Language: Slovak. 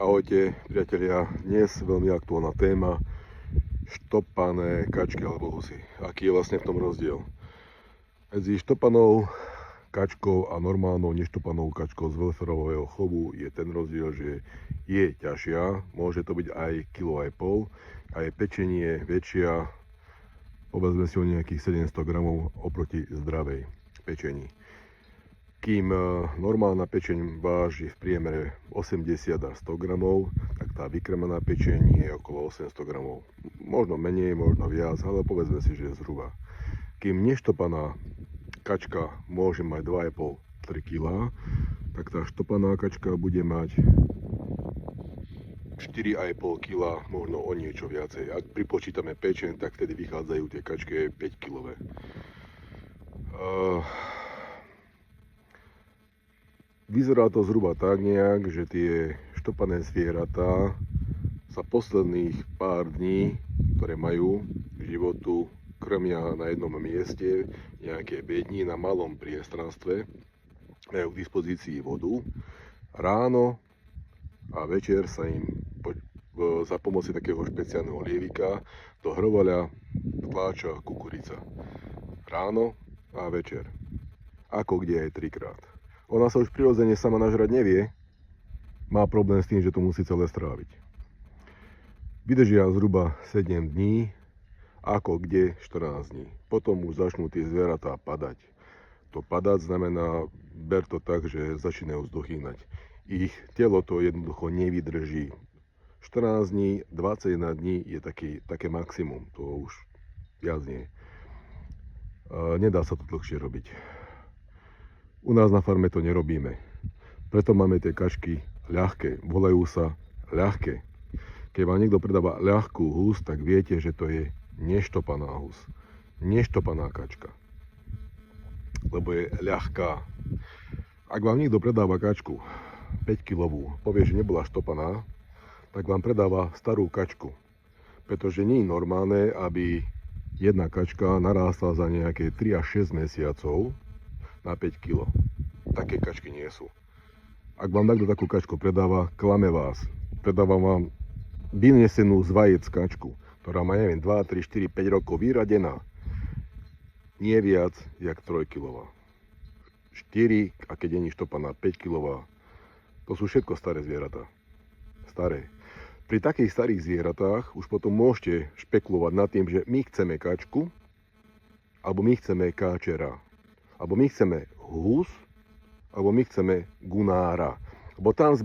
Ahojte priatelia, dnes veľmi aktuálna téma štopané kačky alebo husy. Aký je vlastne v tom rozdiel? Medzi štopanou kačkou a normálnou neštopanou kačkou z welfarového chovu je ten rozdiel, že je ťažšia, môže to byť aj 1,5 kg, a je pečenie väčšia, povedzme si o nejakých 700 gramov oproti zdravej pečení. Kým normálna pečeň váži v priemere 80 až 100 gramov, tak tá vykrmená pečeň je okolo 800 gramov. Možno menej, možno viac, ale povedzme si, že zhruba. Kým neštopaná kačka môže mať 2,5-3 kg, tak tá štopaná kačka bude mať 4,5 kg, možno o niečo viacej. Ak pripočítame pečeň, tak vtedy vychádzajú tie kačky 5 kg. Vyzerá to zhruba tak nejak, že tie štopané zvieratá sa posledných pár dní, ktoré majú životu, krmia na jednom mieste, nejaké bedni na malom priestranstve, majú k dispozícii vodu. Ráno a večer sa im za pomoci takého špeciálneho lievika do hrvoľa vtláča kukurica. Ráno a večer. Ako kde aj 3-krát. Ona sa už prirodzene sama nažrať nevie, má problém s tým, že to musí celé stráviť. Vydržia zhruba 7 dní, ako kde 14 dní. Potom už začnú tie zvieratá padať. To padať znamená, ber to tak, že začínajú zdochýnať. Ich telo to jednoducho nevydrží. 14 dní, 21 dní je také maximum, to už viac nie. Nedá sa to dlhšie robiť. U nás na farme to nerobíme. Preto máme tie kačky ľahké. Volajú sa ľahké. Keď vám niekto predáva ľahkú hus, tak viete, že to je neštopaná hus. Neštopaná kačka. Lebo je ľahká. Ak vám niekto predáva kačku 5 kg, povie, že nebola štopaná, tak vám predáva starú kačku. Pretože nie je normálne, aby jedna kačka narástla za nejaké 3 až 6 mesiacov na 5 kg. Také kačky nie sú. Ak vám takto takú kačku predáva, klame vás. Predáva vám vynesenú z vajec kačku, ktorá má, neviem, 2, 3, 4, 5 rokov vyradená. Nie viac, jak 3 kg. 4, a keď je štopaná 5 kg. To sú všetko staré zvieratá. Staré. Pri takých starých zvieratách už potom môžete špekulovať nad tým, že my chceme kačku, alebo my chceme káčera. Alebo my chceme hus, alebo my chceme gunára. Lebo tam